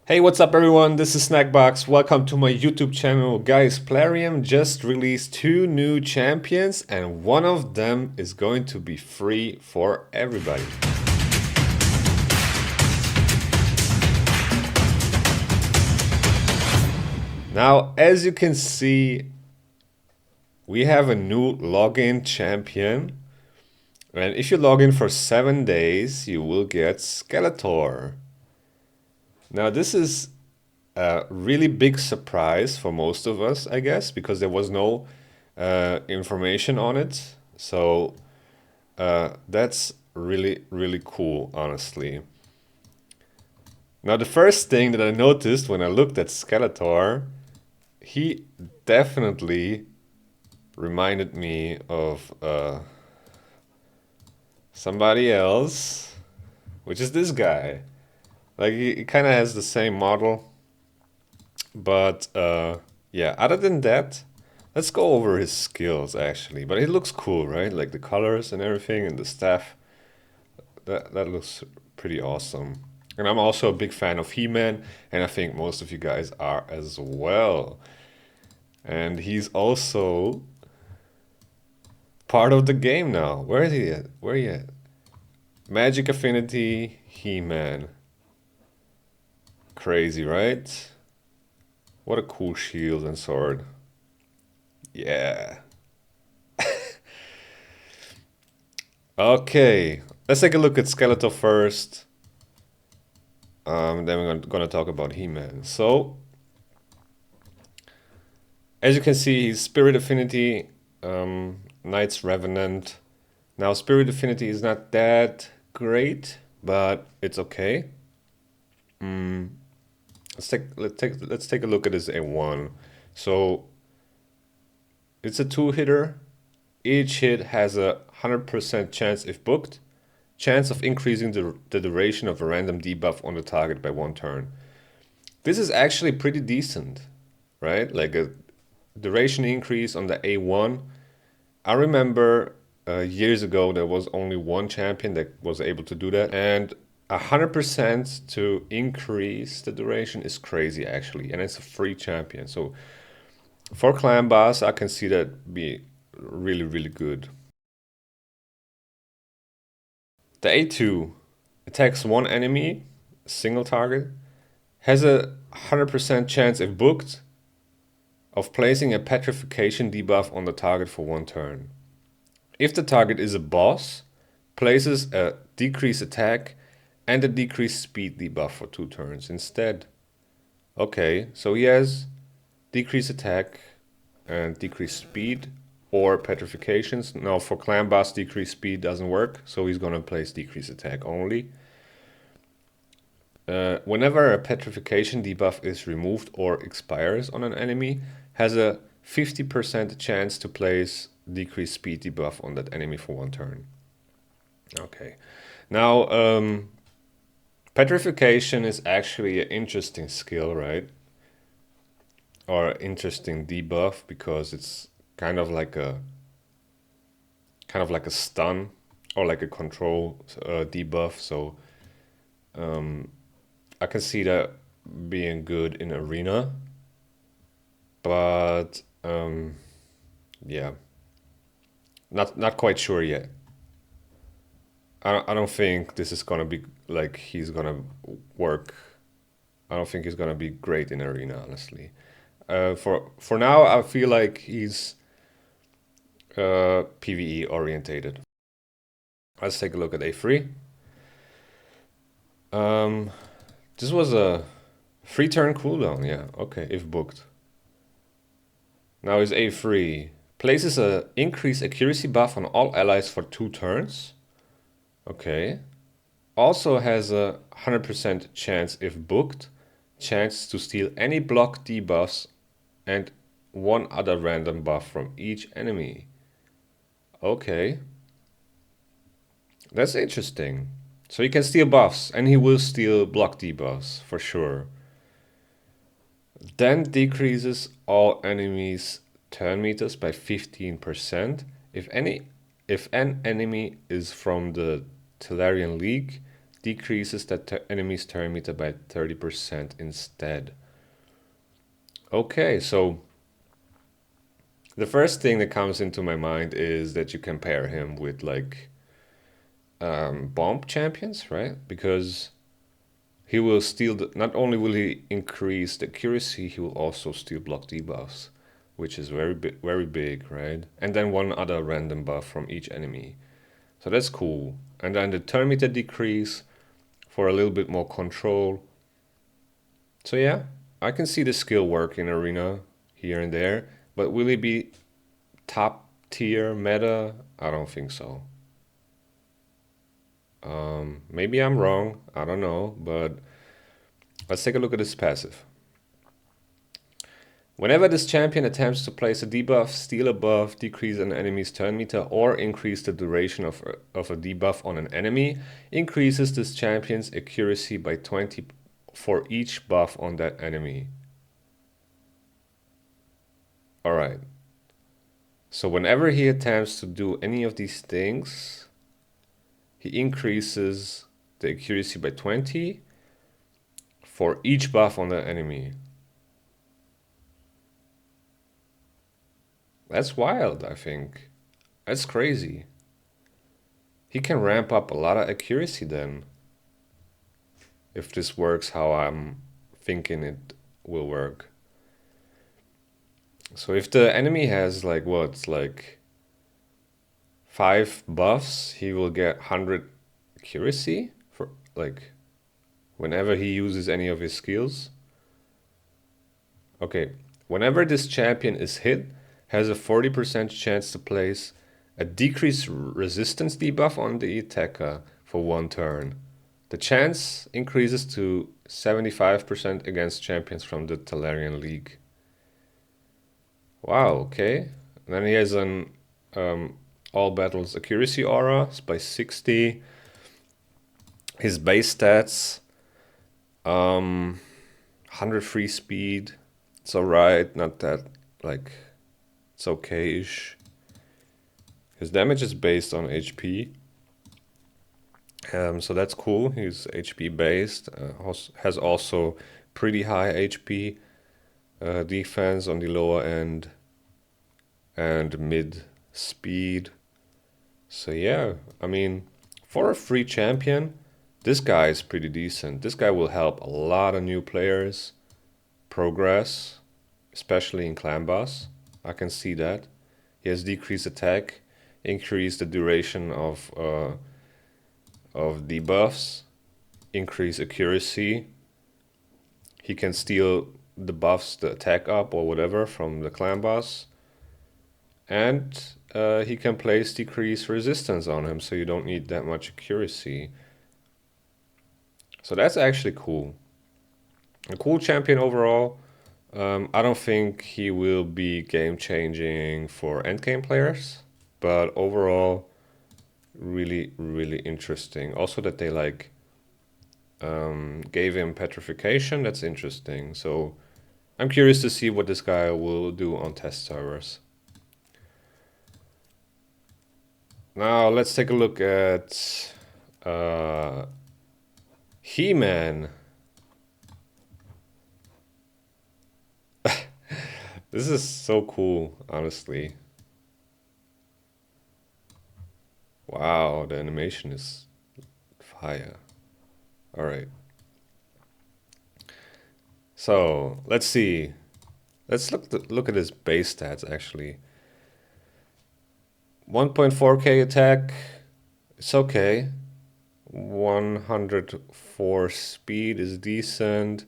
Hey, what's up everyone? This is Snackbox. Welcome to my YouTube channel. Guys, Plarium just released two new champions and one of them is going to be free for everybody. Now, as you can see, we have a new login champion. And if you log in for 7 days, you will get Skeletor. Now, this is a really big surprise for most of us, I guess, because there was no information on it. So that's really cool, honestly. Now, the first thing that I noticed when I looked at Skeletor, he definitely reminded me of somebody else, which is this guy. Like, he kind of has the same model. But yeah, other than that, let's go over his skills actually. But it looks cool, right? Like the colors and everything and the staff. That looks pretty awesome. And I'm also a big fan of He-Man, and I think most of you guys are as well. And he's also part of the game now. Where is he at? Where are you at? Magic Affinity, He-Man. Crazy, right? What a cool shield and sword. Yeah. Okay, let's take a look at Skeletor first. Then we're gonna talk about He-Man. So, as you can see, he's Spirit Affinity, Knight's Revenant. Now, Spirit Affinity is not that great, but it's okay. Let's take a look at his A1. So, it's a two-hitter. Each hit has a 100% chance, if booked, chance of increasing the duration of a random debuff on the target by 1 turn. This is actually pretty decent, right? Like a duration increase on the A1. I remember years ago there was only one champion that was able to do that, and 100% to increase the duration is crazy actually, and it's a free champion. So for clan boss, I can see that be really good. The A2 attacks one enemy, single target, has a 100% chance, if booked, of placing a petrification debuff on the target for 1 turn. If the target is a boss, places a decreased attack and a decreased speed debuff for 2 turns instead. Okay, so he has decreased attack and decreased speed or petrifications. Now for clan boss, decreased speed doesn't work, so he's gonna place decreased attack only. Whenever a petrification debuff is removed or expires on an enemy, has a 50% chance to place decreased speed debuff on that enemy for 1 turn. Okay. Now, petrification is actually an interesting skill, right? Or interesting debuff, because it's kind of like a stun or like a control debuff. So I can see that being good in arena, but yeah, not quite sure yet. I don't think this is gonna be like he's gonna work. I don't think he's gonna be great in arena, honestly. For now, I feel like he's PvE orientated. Let's take a look at A3. This was a 3-turn cooldown, yeah, okay, if booked. Now is A3. Places a increased accuracy buff on all allies for 2 turns. Okay. Also has a 100% chance, if booked, chance to steal any block debuffs and 1 other random buff from each enemy. Okay. That's interesting. So he can steal buffs, and he will steal block debuffs, for sure. Then decreases all enemies' turn meters by 15%. If an enemy is from the Tellarian League, decreases the enemy's turn meter by 30% instead. Okay, so the first thing that comes into my mind is that you can pair him with like bomb champions, right? Because he will steal, not only will he increase the accuracy, he will also steal block debuffs, which is very big, right? And then one other random buff from each enemy. So that's cool. And then the turn meter decrease for a little bit more control. So yeah, I can see the skill work in Arena here and there, but will he be top tier meta? I don't think so. Maybe I'm wrong, I don't know, but let's take a look at his passive. Whenever this champion attempts to place a debuff, steal a buff, decrease an enemy's turn meter, or increase the duration of a debuff on an enemy, increases this champion's accuracy by 20 for each buff on that enemy. Alright. So whenever he attempts to do any of these things, he increases the accuracy by 20 for each buff on the enemy. That's wild, I think. That's crazy. He can ramp up a lot of accuracy then. If this works how I'm thinking it will work. So if the enemy has like what, like 5 buffs, he will get 100 accuracy for like whenever he uses any of his skills. Okay, whenever this champion is hit, has a 40% chance to place a decreased resistance debuff on the attacker for 1 turn. The chance increases to 75% against champions from the Talarian League. Wow, okay. And then he has an all battles accuracy aura by 60. His base stats, 100 free speed. It's alright, not that like it's okay-ish. His damage is based on HP. So that's cool. He's HP based. Has also pretty high HP defense on the lower end and mid speed. So yeah, I mean, for a free champion, this guy is pretty decent. This guy will help a lot of new players progress, especially in clan boss. I can see that. He has decreased attack, increase the duration of debuffs, increase accuracy. He can steal the buffs, the attack up or whatever from the clan boss. And he can place decreased resistance on him, so you don't need that much accuracy. So that's actually cool. A cool champion overall. I don't think he will be game-changing for endgame players, but overall, really interesting. Also that they like gave him petrification, that's interesting. So I'm curious to see what this guy will do on test servers. Now let's take a look at He-Man. This is so cool, honestly. Wow, the animation is fire. All right. So let's see. Let's look at his base stats actually. 1.4k attack. It's okay. 104 speed is decent.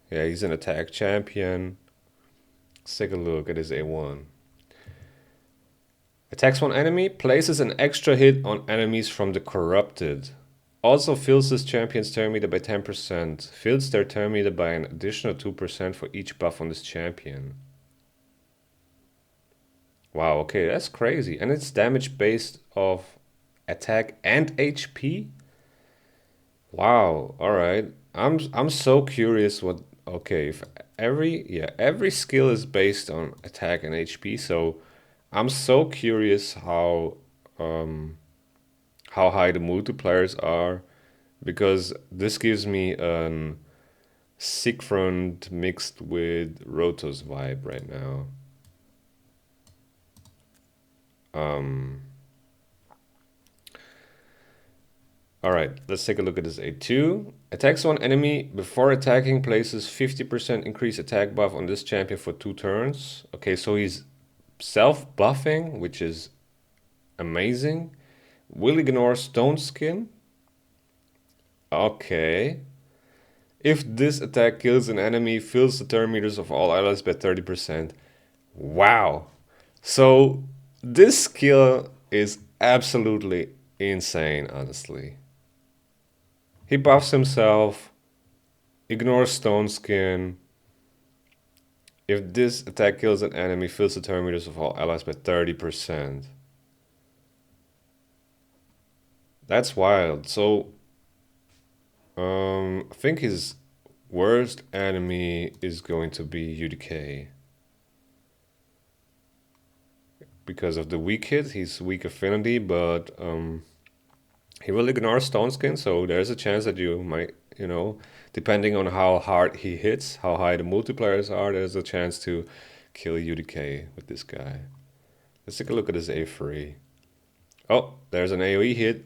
Yeah, he's an attack champion. Let's take a look at his A1. Attacks one enemy, places an extra hit on enemies from the corrupted. Also fills this champion's turn meter by 10%. Fills their turn meter by an additional 2% for each buff on this champion. Wow, okay, that's crazy. And it's damage based off attack and HP? Wow, alright. I'm so curious what okay, if every skill is based on attack and HP, so I'm so curious how how high the multipliers are, because this gives me an Siegfried mixed with Rotos vibe right now. Alright, let's take a look at this A2. Attacks one enemy before attacking, places 50% increased attack buff on this champion for 2 turns. Okay, so he's self-buffing, which is amazing. Will ignore Stone Skin. Okay. If this attack kills an enemy, fills the turn meters of all allies by 30%. Wow. So this skill is absolutely insane, honestly. He buffs himself, ignores Stone Skin. If this attack kills an enemy, fills the turn meters of all allies by 30%. That's wild. So, I think his worst enemy is going to be UDK. Because of the weak hit, he's weak affinity, but he will ignore Stone Skin, so there's a chance that you might, you know, depending on how hard he hits, how high the multipliers are, there's a chance to kill UDK with this guy. Let's take a look at his A3. Oh, there's an AoE hit.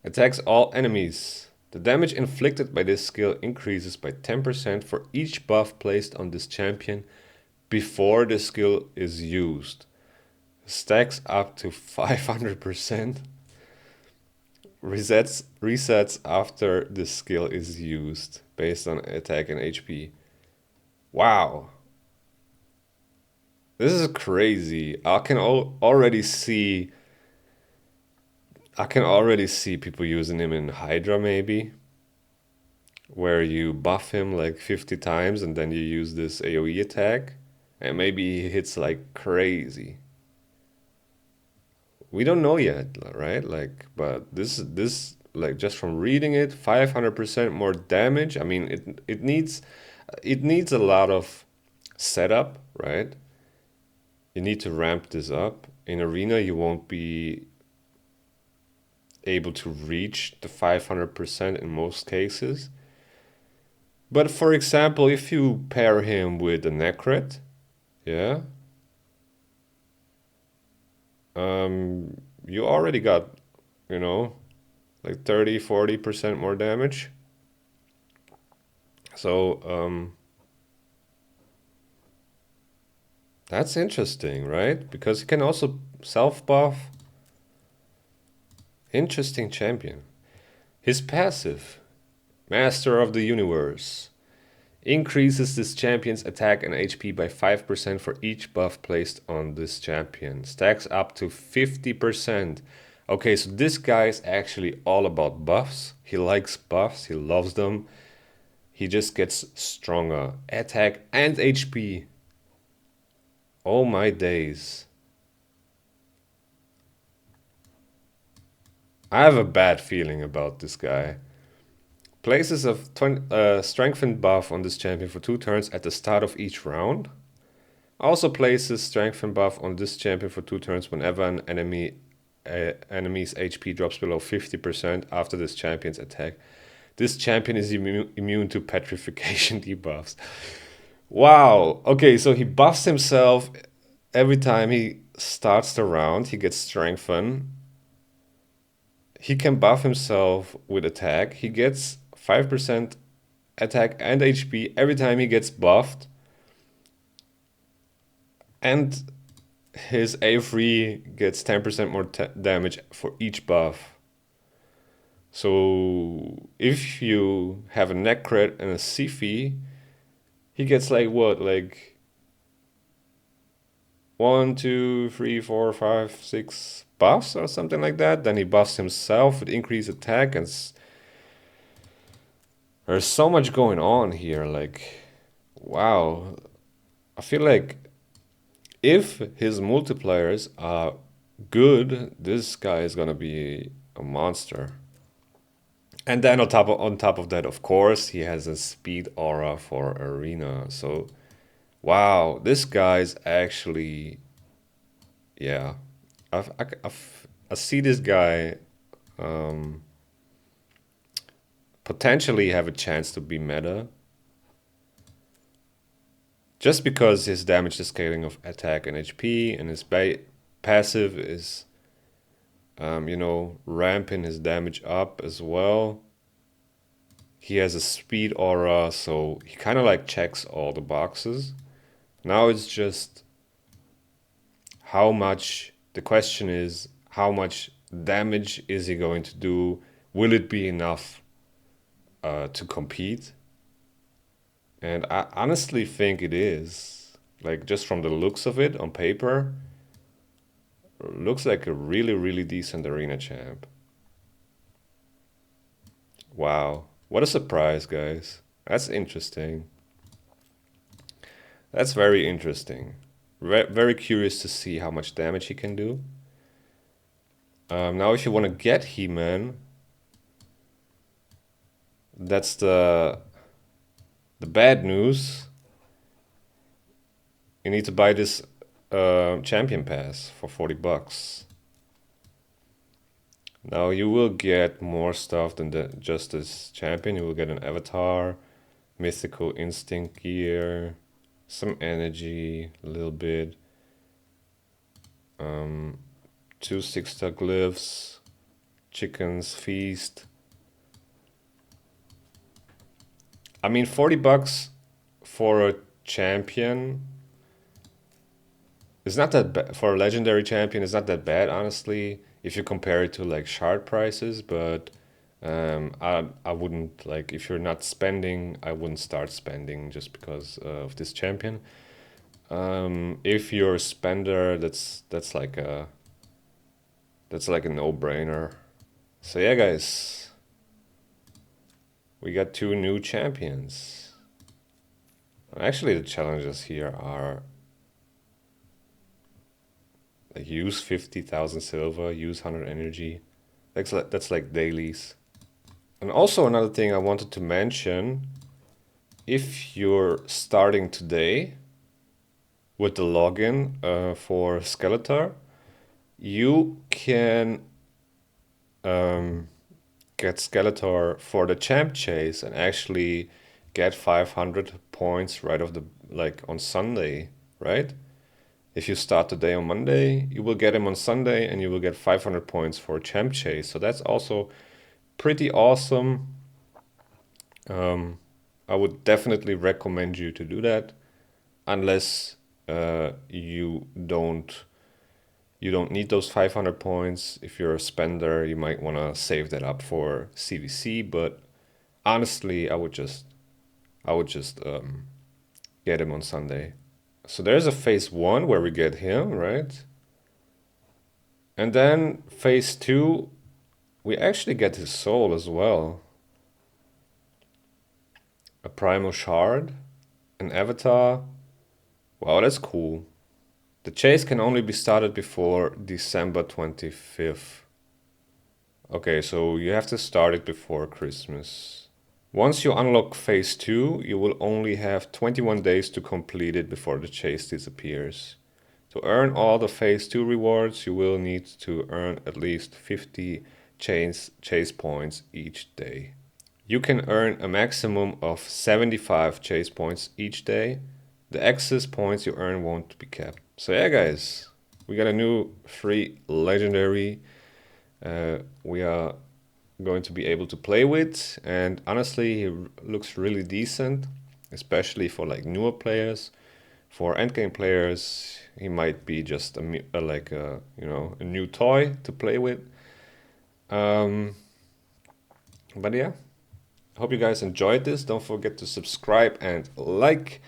Attacks all enemies. The damage inflicted by this skill increases by 10% for each buff placed on this champion before the skill is used. Stacks up to 500%. Resets after the skill is used based on attack and HP. Wow. This is crazy. I can already see people using him in Hydra maybe, where you buff him like 50 times and then you use this AoE attack and maybe he hits like crazy. We don't know yet, right? Like, but this like just from reading it, 500% more damage. I mean, it needs a lot of setup, right? You need to ramp this up. In Arena, you won't be able to reach the 500% in most cases. But for example, if you pair him with a Necret, yeah, you already got, you know, like 30-40% more damage. So that's interesting, right? Because he can also self-buff. Interesting champion. His passive, Master of the Universe, increases this champion's attack and HP by 5% for each buff placed on this champion. Stacks up to 50%. Okay, so this guy is actually all about buffs. He likes buffs, he loves them. He just gets stronger. Attack and HP. Oh my days. I have a bad feeling about this guy. Places a strengthened buff on this champion for 2 turns at the start of each round. Also places strengthened buff on this champion for 2 turns whenever an enemy's HP drops below 50% after this champion's attack. This champion is immune to petrification debuffs. Wow. Okay, so he buffs himself every time he starts the round. He gets strengthened. He can buff himself with attack. He gets 5% attack and HP every time he gets buffed. And his A3 gets 10% more damage for each buff. So if you have a Necret and a Sifi, he gets like what? Like 1, 2, 3, 4, 5, 6 buffs or something like that. Then he buffs himself with increased attack, and there's so much going on here. Like, wow. I feel like if his multipliers are good, this guy is gonna be a monster. And then on top of that, of course, he has a speed aura for Arena. So, wow, this guy's actually, yeah. I see this guy potentially have a chance to be meta. Just because his damage is scaling of attack and HP, and his passive is, you know, ramping his damage up as well. He has a speed aura, so he kind of like checks all the boxes. Now it's just how much, the question is, how much damage is he going to do? Will it be enough to compete? And I honestly think it is. Like, just from the looks of it on paper, looks like a really, really decent arena champ. Wow. What a surprise, guys. That's interesting. That's very interesting. Very curious to see how much damage he can do. Now, if you want to get He-Man, that's the bad news. You need to buy this champion pass for 40 bucks. Now you will get more stuff than just this champion. You will get an avatar, mythical instinct gear, some energy, a little bit, 2 6-star glyphs, chickens feast. I mean, 40 bucks for a champion is not that bad. For a legendary champion, it's not that bad, honestly, if you compare it to like shard prices. But I wouldn't, like, if you're not spending, I wouldn't start spending just because of this champion. If you're a spender, that's like a no-brainer. So yeah, guys, we got 2 new champions. Actually, the challenges here are like use 50,000 silver, use 100 energy. That's like dailies. And also another thing I wanted to mention, if you're starting today with the login for Skeletor, you can get Skeletor for the champ chase and actually get 500 points right off the, like, on Sunday, right? If you start today on Monday, you will get him on Sunday and you will get 500 points for a champ chase. So that's also pretty awesome. I would definitely recommend you to do that, unless you don't need those 500 points. If you're a spender, you might want to save that up for CVC, but honestly, I would just get him on Sunday. So there's a phase 1 where we get him, right? And then phase 2, we actually get his soul as well. A primal shard, an avatar. Wow, that's cool. The chase can only be started before December 25th. Okay, so you have to start it before Christmas. Once you unlock phase 2, you will only have 21 days to complete it before the chase disappears. To earn all the phase 2 rewards, you will need to earn at least 50 chase points each day. You can earn a maximum of 75 chase points each day. The excess points you earn won't be kept. So yeah, guys, we got a new free legendary we are going to be able to play with, and honestly, he looks really decent, especially for like newer players. For endgame players, he might be just a new toy to play with. But yeah, hope you guys enjoyed this. Don't forget to subscribe and like.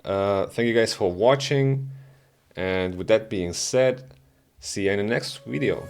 Thank you guys for watching, and with that being said, see you in the next video.